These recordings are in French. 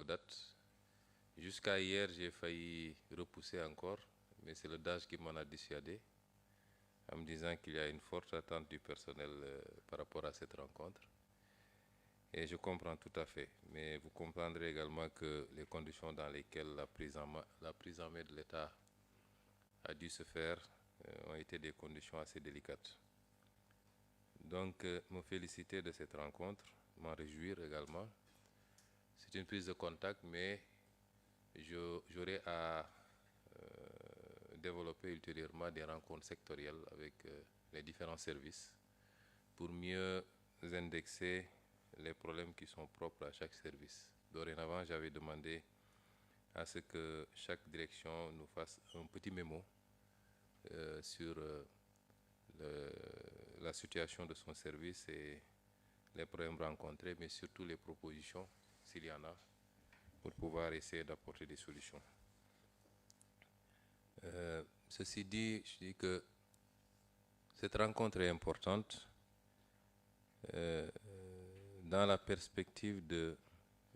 longue date. Jusqu'à hier, j'ai failli repousser encore, mais c'est le DAGE qui m'en a dissuadé, en me disant qu'il y a une forte attente du personnel par rapport à cette rencontre. Et je comprends tout à fait, mais vous comprendrez également que les conditions dans lesquelles la prise en main de l'État a dû se faire ont été des conditions assez délicates. Donc, me féliciter de cette rencontre, m'en réjouir également. C'est une prise de contact, mais j'aurai à développer ultérieurement des rencontres sectorielles avec les différents services pour mieux indexer les problèmes qui sont propres à chaque service. Dorénavant, j'avais demandé à ce que chaque direction nous fasse un petit mémo sur la situation de son service et les problèmes rencontrés, mais surtout les propositions, s'il y en a, pour pouvoir essayer d'apporter des solutions. Ceci dit, je dis que cette rencontre est importante dans la perspective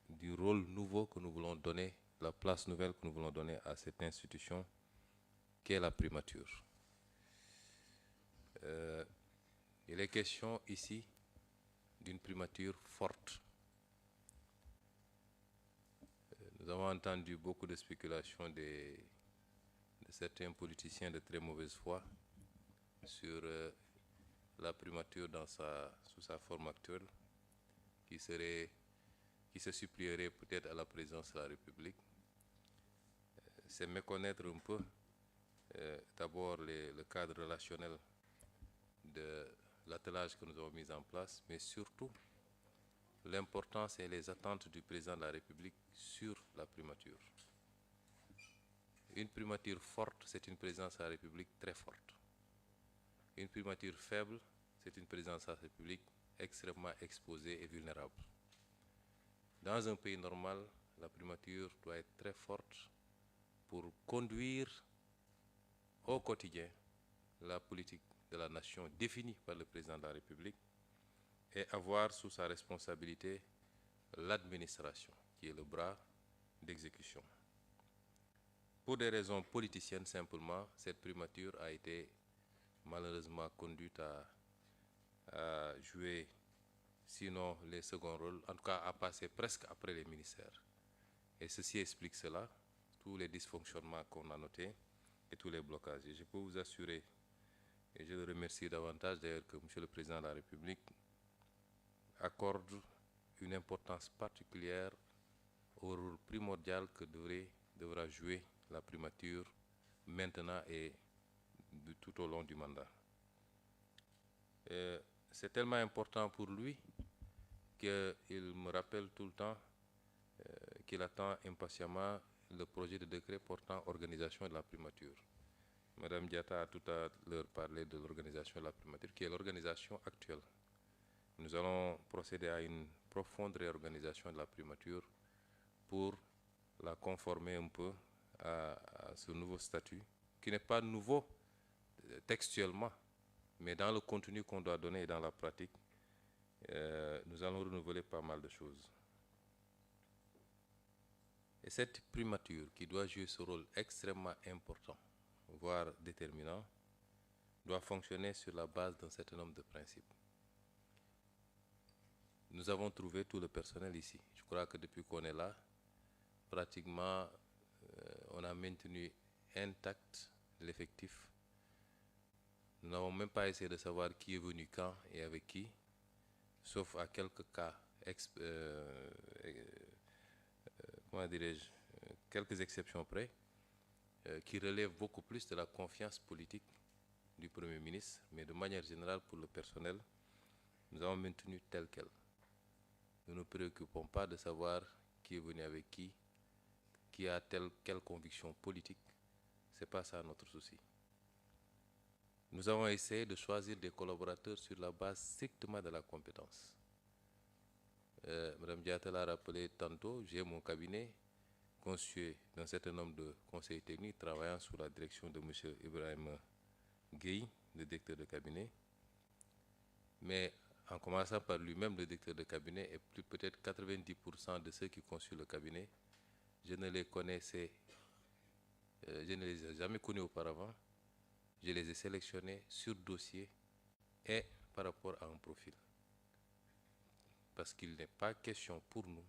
du rôle nouveau que nous voulons donner, la place nouvelle que nous voulons donner à cette institution qu'est la primature. Il est question ici d'une primature forte. Nous avons entendu beaucoup de spéculations de certains politiciens de très mauvaise foi sur la primature sous sa forme actuelle, qui se supplierait peut-être à la présidence de la République. C'est méconnaître un peu d'abord le cadre relationnel de l'attelage que nous avons mis en place, mais surtout l'importance et les attentes du président de la République sur la primature. Une primature forte, c'est une présidence de la République très forte. Une primature faible, c'est une présidence de la République extrêmement exposée et vulnérable. Dans un pays normal, la primature doit être très forte pour conduire au quotidien la politique de la nation définie par le président de la République et avoir sous sa responsabilité l'administration, qui est le bras d'exécution. Pour des raisons politiciennes simplement, cette primature a été malheureusement conduite à jouer, sinon les seconds rôles, en tout cas à passer presque après les ministères. Et ceci explique cela, tous les dysfonctionnements qu'on a notés et tous les blocages. Et je peux vous assurer, et je le remercie davantage d'ailleurs, que M. le Président de la République accorde une importance particulière au rôle primordial que devra jouer la primature maintenant et tout au long du mandat. C'est tellement important pour lui qu'il me rappelle tout le temps qu'il attend impatiemment le projet de décret portant organisation de la primature. Madame Diatta a tout à l'heure parlé de l'organisation de la primature, qui est l'organisation actuelle. Nous allons procéder à une profonde réorganisation de la primature pour la conformer un peu à ce nouveau statut, qui n'est pas nouveau textuellement, mais dans le contenu qu'on doit donner et dans la pratique, nous allons renouveler pas mal de choses. Et cette primature, qui doit jouer ce rôle extrêmement important, voire déterminant, doit fonctionner sur la base d'un certain nombre de principes. Nous avons trouvé tout le personnel ici. Je crois que depuis qu'on est là, pratiquement, on a maintenu intact l'effectif. Nous n'avons même pas essayé de savoir qui est venu quand et avec qui, sauf à quelques cas, comment dirais-je, quelques exceptions près, qui relèvent beaucoup plus de la confiance politique du Premier ministre, mais de manière générale, pour le personnel, nous avons maintenu tel quel. Nous ne nous préoccupons pas de savoir qui est venu avec qui a quelle conviction politique. Ce n'est pas ça notre souci. Nous avons essayé de choisir des collaborateurs sur la base strictement de la compétence. Madame Diatta l'a rappelé tantôt, j'ai mon cabinet constitué d'un certain nombre de conseillers techniques travaillant sous la direction de M. Ibrahim Gueye, le directeur de cabinet. Mais en commençant par lui-même, le directeur de cabinet, et plus peut-être 90% de ceux qui constituent le cabinet, je ne les connaissais, je ne les ai jamais connus auparavant. Je les ai sélectionnés sur dossier et par rapport à un profil. Parce qu'il n'est pas question pour nous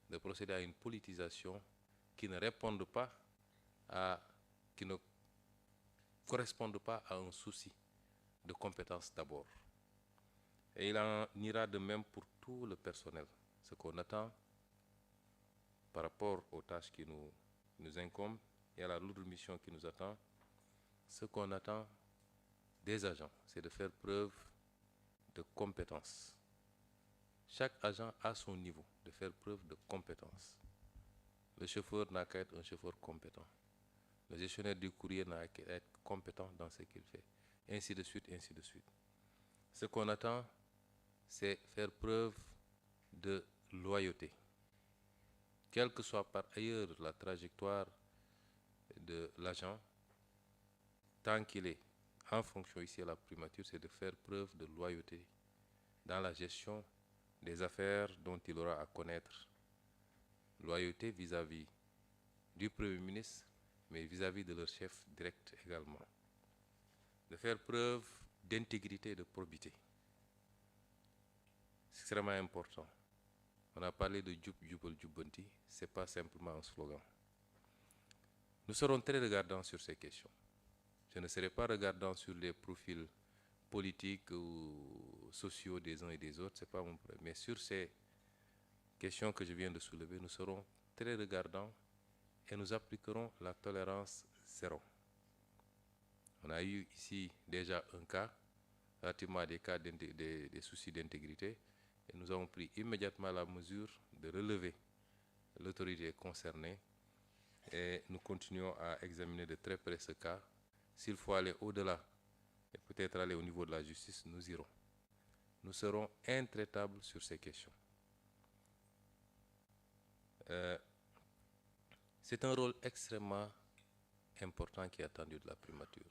de procéder à une politisation qui ne réponde pas qui ne corresponde pas à un souci de compétence d'abord. Et il en ira de même pour tout le personnel. Ce qu'on attend par rapport aux tâches qui nous incombent et à la lourde mission qui nous attend, ce qu'on attend des agents, c'est de faire preuve de compétence. Chaque agent a son niveau de faire preuve de compétence. Le chauffeur n'a qu'à être un chauffeur compétent. Le gestionnaire du courrier n'a qu'à être compétent dans ce qu'il fait. Ainsi de suite, ainsi de suite. Ce qu'on attend, c'est faire preuve de loyauté. Quelle que soit par ailleurs la trajectoire de l'agent, tant qu'il est en fonction ici à la primature, c'est de faire preuve de loyauté dans la gestion des affaires dont il aura à connaître. Loyauté vis-à-vis du Premier ministre, mais vis-à-vis de leur chef direct également. De faire preuve d'intégrité et de probité. C'est extrêmement important. On a parlé de Djoub, Djoubal, Djoubanti, ce n'est pas simplement un slogan. Nous serons très regardants sur ces questions. Je ne serai pas regardant sur les profils politiques ou sociaux des uns et des autres, ce n'est pas mon problème. Mais sur ces questions que je viens de soulever, nous serons très regardants et nous appliquerons la tolérance zéro. On a eu ici déjà un cas, relativement à des cas des soucis d'intégrité, et nous avons pris immédiatement la mesure de relever l'autorité concernée et nous continuons à examiner de très près ce cas. S'il faut aller au-delà et peut-être aller au niveau de la justice, nous irons. Nous serons intraitables sur ces questions. C'est un rôle extrêmement important qui est attendu de la primature,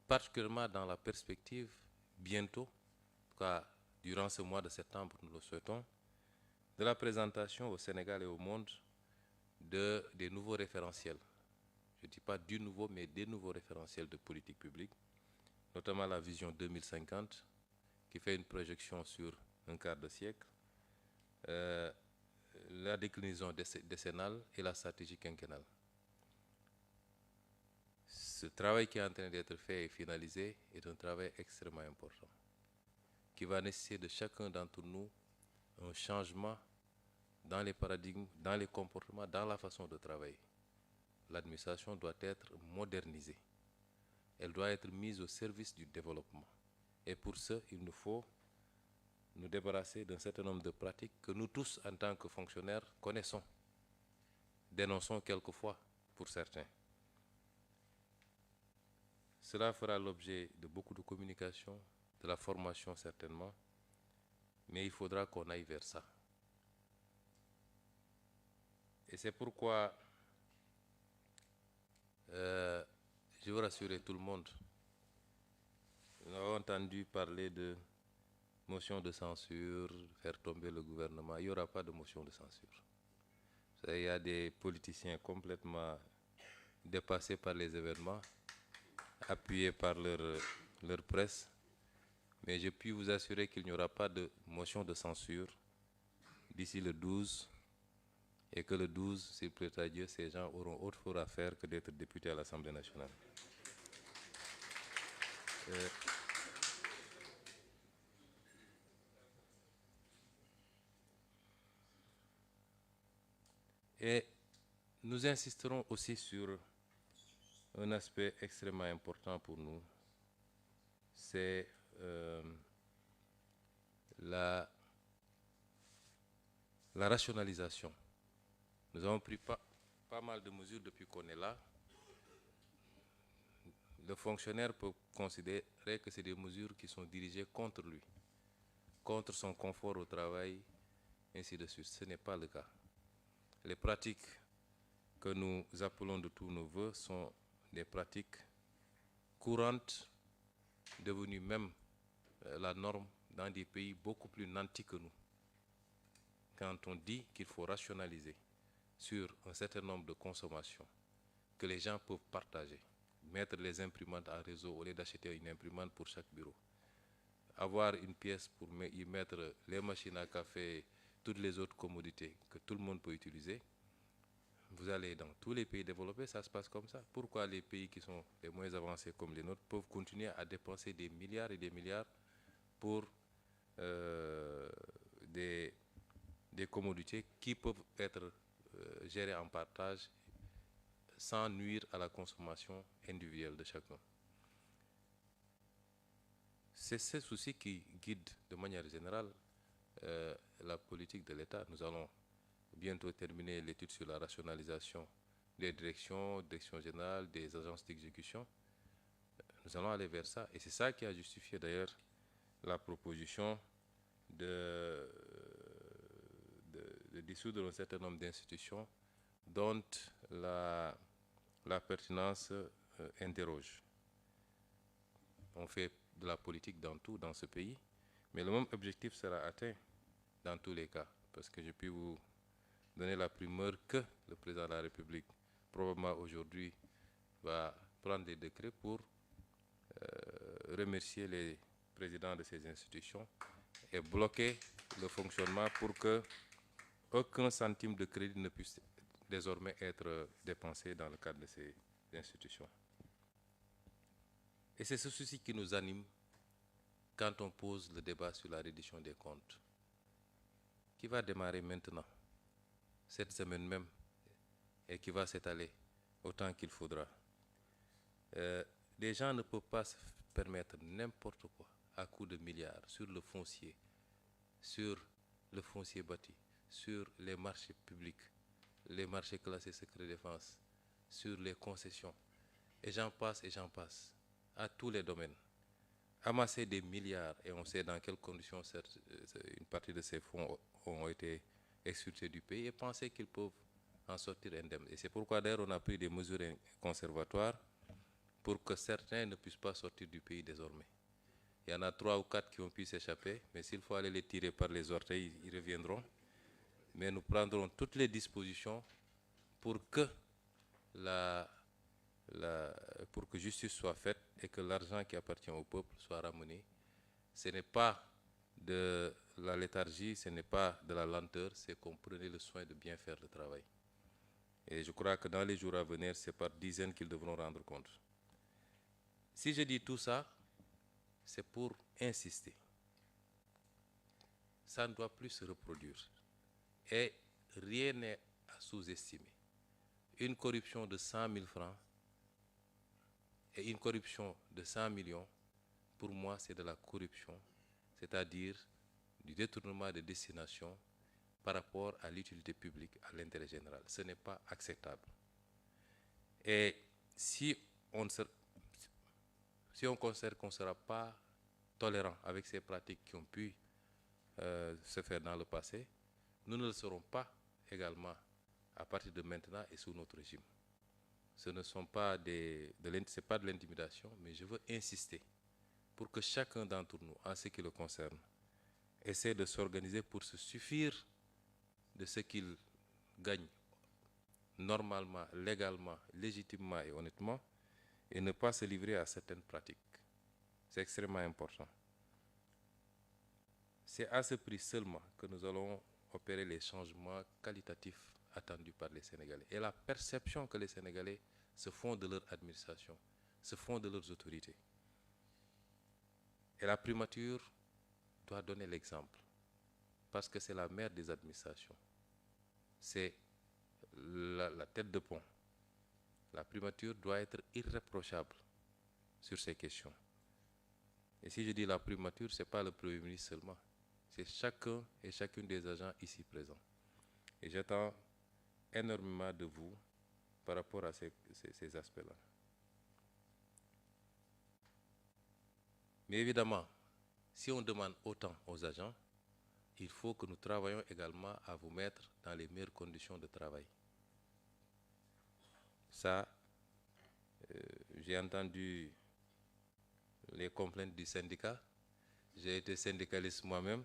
particulièrement dans la perspective, bientôt, en tout cas durant ce mois de septembre, nous le souhaitons, de la présentation au Sénégal et au monde des nouveaux référentiels. Je ne dis pas du nouveau, mais des nouveaux référentiels de politique publique, notamment la vision 2050, qui fait une projection sur un quart de siècle, la déclinaison décennale et la stratégie quinquennale. Ce travail qui est en train d'être fait et finalisé est un travail extrêmement important, qui va nécessiter de chacun d'entre nous un changement dans les paradigmes, dans les comportements, dans la façon de travailler. L'administration doit être modernisée. Elle doit être mise au service du développement. Et pour ce, il nous faut nous débarrasser d'un certain nombre de pratiques que nous tous, en tant que fonctionnaires, connaissons, dénonçons quelquefois pour certains. Cela fera l'objet de beaucoup de communication, de la formation certainement, mais il faudra qu'on aille vers ça. Et c'est pourquoi je veux rassurer tout le monde. Nous avons entendu parler de motion de censure, faire tomber le gouvernement. Il n'y aura pas de motion de censure. Il y a des politiciens complètement dépassés par les événements, appuyés par leur presse. Mais je puis vous assurer qu'il n'y aura pas de motion de censure d'ici le 12, et que le 12, s'il plaît à Dieu, ces gens auront autre chose à faire que d'être députés à l'Assemblée nationale. Et nous insisterons aussi sur un aspect extrêmement important pour nous, c'est la rationalisation. Nous avons pris pas mal de mesures depuis qu'on est là. Le fonctionnaire peut considérer que c'est des mesures qui sont dirigées contre lui, contre son confort au travail, ainsi de suite. Ce n'est pas le cas. Les pratiques que nous appelons de tous nos voeux sont des pratiques courantes, devenues même la norme dans des pays beaucoup plus nantis que nous. Quand on dit qu'il faut rationaliser sur un certain nombre de consommations que les gens peuvent partager, mettre les imprimantes en réseau au lieu d'acheter une imprimante pour chaque bureau, avoir une pièce pour y mettre les machines à café, toutes les autres commodités que tout le monde peut utiliser. Vous allez dans tous les pays développés, ça se passe comme ça. Pourquoi les pays qui sont les moins avancés comme les nôtres peuvent continuer à dépenser des milliards et des milliards pour des commodités qui peuvent être gérées en partage sans nuire à la consommation individuelle de chacun? C'est ce souci qui guide de manière générale la politique de l'État. Nous allons bientôt terminer l'étude sur la rationalisation des directions générales, des agences d'exécution. Nous allons aller vers ça. Et c'est ça qui a justifié d'ailleurs la proposition de dissoudre un certain nombre d'institutions dont la pertinence interroge. On fait de la politique dans tout dans ce pays, mais le même objectif sera atteint dans tous les cas, parce que je puis vous donner la primeur que le président de la République, probablement aujourd'hui, va prendre des décrets pour remercier les présidents de ces institutions et bloquer le fonctionnement pour que aucun centime de crédit ne puisse désormais être dépensé dans le cadre de ces institutions. Et c'est ce souci qui nous anime quand on pose le débat sur la reddition des comptes, qui va démarrer maintenant, cette semaine même, et qui va s'étaler autant qu'il faudra. Les gens ne peuvent pas se permettre n'importe quoi à coût de milliards sur le foncier bâti, sur les marchés publics, les marchés classés secret défense, sur les concessions, et j'en passe, à tous les domaines. Amasser des milliards, et on sait dans quelles conditions une partie de ces fonds ont été expulsés du pays, et penser qu'ils peuvent en sortir indemnes. Et c'est pourquoi d'ailleurs on a pris des mesures conservatoires pour que certains ne puissent pas sortir du pays désormais. Il y en a 3 ou 4 qui ont pu s'échapper, mais s'il faut aller les tirer par les orteils, ils reviendront. Mais nous prendrons toutes les dispositions pour que pour que justice soit faite et que l'argent qui appartient au peuple soit ramené. Ce n'est pas de la léthargie, ce n'est pas de la lenteur, c'est qu'on prenait le soin de bien faire le travail. Et je crois que dans les jours à venir, c'est par dizaines qu'ils devront rendre compte. Si je dis tout ça, c'est pour insister. Ça ne doit plus se reproduire. Et rien n'est à sous-estimer. Une corruption de 100 000 francs et une corruption de 100 millions, pour moi, c'est de la corruption, c'est-à-dire du détournement de destination par rapport à l'utilité publique, à l'intérêt général. Ce n'est pas acceptable. Et si on considère qu'on ne sera pas tolérant avec ces pratiques qui ont pu se faire dans le passé, nous ne le serons pas également à partir de maintenant et sous notre régime. Ce ne sont pas c'est pas de l'intimidation, mais je veux insister pour que chacun d'entre nous, en ce qui le concerne, essaie de s'organiser pour se suffire de ce qu'il gagne normalement, légalement, légitimement et honnêtement, et ne pas se livrer à certaines pratiques. C'est extrêmement important. C'est à ce prix seulement que nous allons opérer les changements qualitatifs attendus par les Sénégalais. Et la perception que les Sénégalais se font de leur administration, se font de leurs autorités. Et la primature doit donner l'exemple, parce que c'est la mère des administrations. C'est la tête de pont. La primature doit être irréprochable sur ces questions. Et si je dis la primature, ce n'est pas le Premier ministre seulement. C'est chacun et chacune des agents ici présents. Et j'attends énormément de vous par rapport à ces aspects-là. Mais évidemment, si on demande autant aux agents, il faut que nous travaillions également à vous mettre dans les meilleures conditions de travail. Ça, j'ai entendu les complaintes du syndicat. J'ai été syndicaliste moi-même,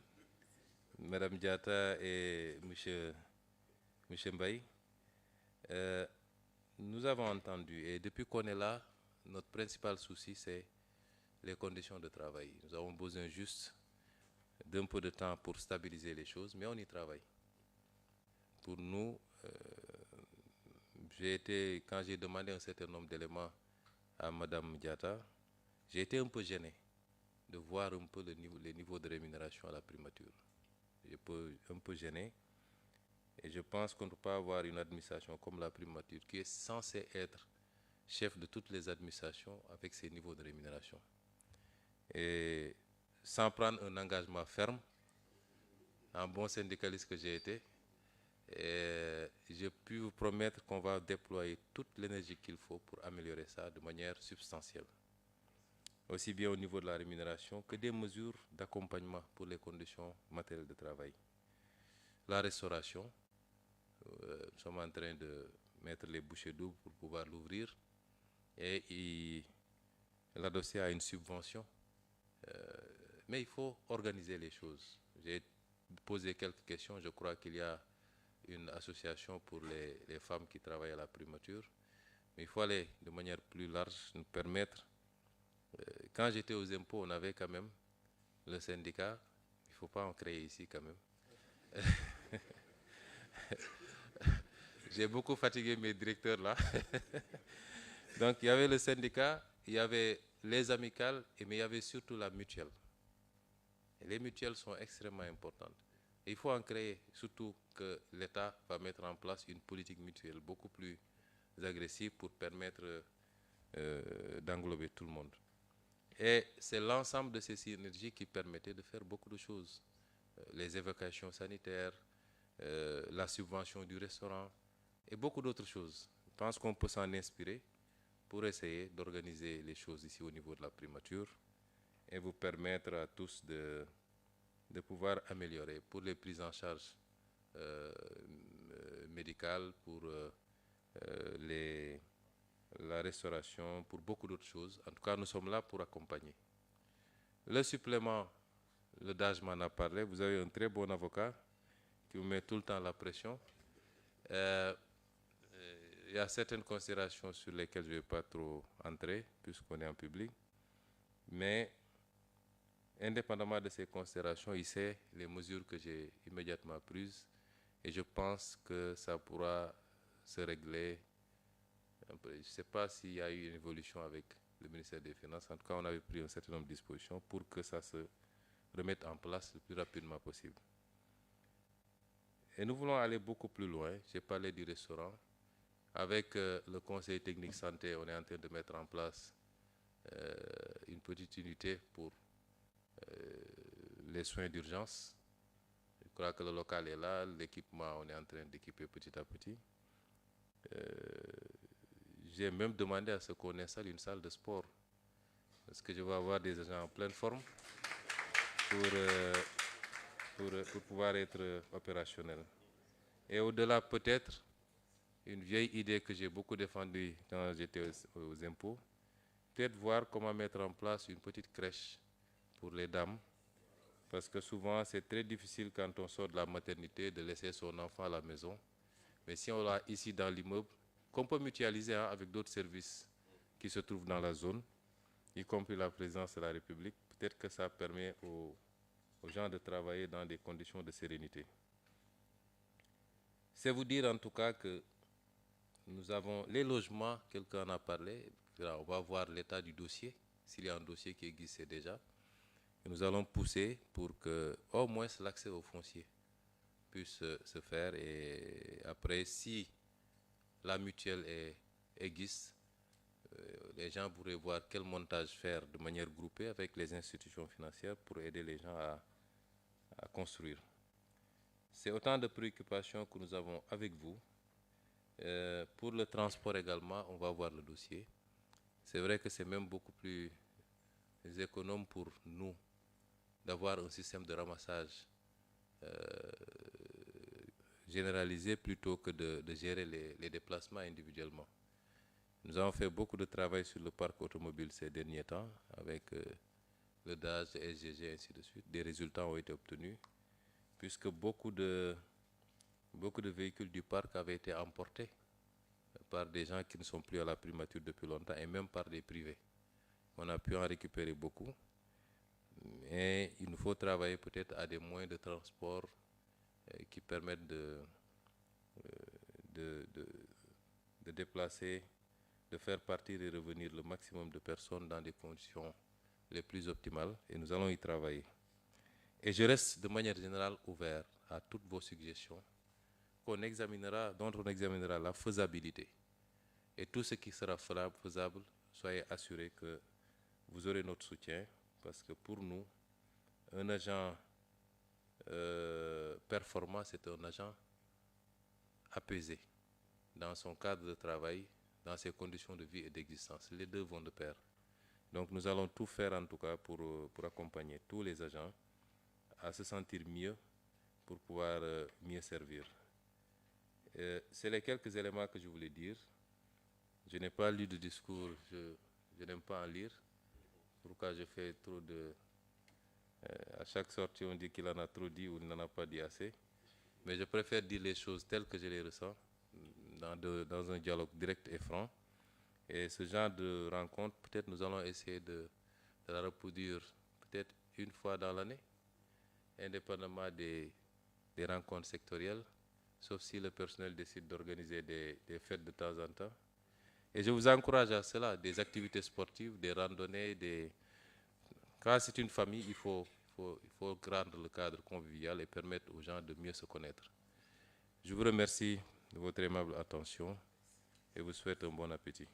Madame Diatta et Monsieur Mbaye. Nous avons entendu, et depuis qu'on est là, notre principal souci, c'est les conditions de travail. Nous avons besoin juste d'un peu de temps pour stabiliser les choses, mais on y travaille. Pour nous, quand j'ai demandé un certain nombre d'éléments à Madame Diatta, j'ai été un peu gêné de voir un peu les niveaux de rémunération à la primature. Un peu gêné. Et je pense qu'on ne peut pas avoir une administration comme la primature qui est censée être chef de toutes les administrations avec ces niveaux de rémunération. Et sans prendre un engagement ferme, en bon syndicaliste que j'ai été, j'ai pu vous promettre qu'on va déployer toute l'énergie qu'il faut pour améliorer ça de manière substantielle. Aussi bien au niveau de la rémunération que des mesures d'accompagnement pour les conditions matérielles de travail. La restauration, nous sommes en train de mettre les bouchées doubles pour pouvoir l'ouvrir et l'adosser à une subvention. Mais il faut organiser les choses. J'ai posé quelques questions. Je crois qu'il y a une association pour les femmes qui travaillent à la primature. Mais il faut aller de manière plus large, nous permettre. Quand j'étais aux impôts, on avait quand même le syndicat. Il ne faut pas en créer ici quand même. J'ai beaucoup fatigué mes directeurs là. Donc il y avait le syndicat, il y avait les amicales, mais il y avait surtout la mutuelle. Et les mutuelles sont extrêmement importantes. Et il faut en créer, surtout que l'État va mettre en place une politique mutuelle beaucoup plus agressive pour permettre d'englober tout le monde. Et c'est l'ensemble de ces synergies qui permettait de faire beaucoup de choses. Les évacuations sanitaires, la subvention du restaurant et beaucoup d'autres choses. Je pense qu'on peut s'en inspirer pour essayer d'organiser les choses ici au niveau de la primature et vous permettre à tous de pouvoir améliorer pour les prises en charge médicales, pour la restauration, pour beaucoup d'autres choses. En tout cas, nous sommes là pour accompagner. Le supplément, le DAGE m'en a parlé. Vous avez un très bon avocat qui vous met tout le temps la pression. Il y a certaines considérations sur lesquelles je ne vais pas trop entrer, puisqu'on est en public. Mais, indépendamment de ces considérations, il sait les mesures que j'ai immédiatement prises. Et je pense que ça pourra se régler. Je ne sais pas s'il y a eu une évolution avec le ministère des Finances. En tout cas, on avait pris un certain nombre de dispositions pour que ça se remette en place le plus rapidement possible. Et nous voulons aller beaucoup plus loin. J'ai parlé du restaurant. Avec le Conseil technique santé, on est en train de mettre en place une petite unité pour les soins d'urgence. Je crois que le local est là, l'équipement, on est en train d'équiper petit à petit. J'ai même demandé à ce qu'on installe une salle de sport, parce que je vais avoir des agents en pleine forme pour pouvoir être opérationnel. Et au-delà, peut-être, une vieille idée que j'ai beaucoup défendue quand j'étais aux impôts, peut-être voir comment mettre en place une petite crèche pour les dames, parce que souvent c'est très difficile quand on sort de la maternité de laisser son enfant à la maison. Mais si on l'a ici dans l'immeuble, qu'on peut mutualiser avec d'autres services qui se trouvent dans la zone, y compris la présidence de la République, peut-être que ça permet aux gens de travailler dans des conditions de sérénité. C'est vous dire en tout cas que nous avons les logements, quelqu'un en a parlé, on va voir l'état du dossier, s'il y a un dossier qui existe déjà. Et nous allons pousser pour que au moins l'accès au foncier puisse se faire. Et après, si la mutuelle existe, les gens pourraient voir quel montage faire de manière groupée avec les institutions financières pour aider les gens à construire. C'est autant de préoccupations que nous avons avec vous. Pour le transport également, on va voir le dossier. C'est vrai que c'est même beaucoup plus économe pour nous d'avoir un système de ramassage généralisé plutôt que de gérer les déplacements individuellement. Nous avons fait beaucoup de travail sur le parc automobile ces derniers temps avec le DAGE, le SGG, ainsi de suite. Des résultats ont été obtenus, puisque beaucoup de véhicules du parc avaient été emportés par des gens qui ne sont plus à la primature depuis longtemps, et même par des privés. On a pu en récupérer beaucoup, et il nous faut travailler peut-être à des moyens de transport qui permettent de déplacer, de faire partir et revenir le maximum de personnes dans des conditions les plus optimales, et nous allons y travailler. Et je reste de manière générale ouvert à toutes vos suggestions dont on examinera la faisabilité. Et tout ce qui sera faisable, soyez assurés que vous aurez notre soutien, parce que pour nous, un agent performant, c'est un agent apaisé dans son cadre de travail, dans ses conditions de vie et d'existence. Les deux vont de pair. Donc nous allons tout faire en tout cas pour accompagner tous les agents à se sentir mieux pour pouvoir mieux servir. C'est les quelques éléments que je voulais dire. Je n'ai pas lu de discours, je n'aime pas en lire. Pourquoi je fais trop de... à chaque sortie, on dit qu'il en a trop dit ou il n'en a pas dit assez. Mais je préfère dire les choses telles que je les ressens, dans un dialogue direct et franc. Et ce genre de rencontre, peut-être nous allons essayer de la reproduire peut-être une fois dans l'année, indépendamment des rencontres sectorielles, sauf si le personnel décide d'organiser des fêtes de temps en temps. Et je vous encourage à cela, des activités sportives, des randonnées, Quand c'est une famille, il faut rendre le cadre convivial et permettre aux gens de mieux se connaître. Je vous remercie de votre aimable attention et vous souhaite un bon appétit.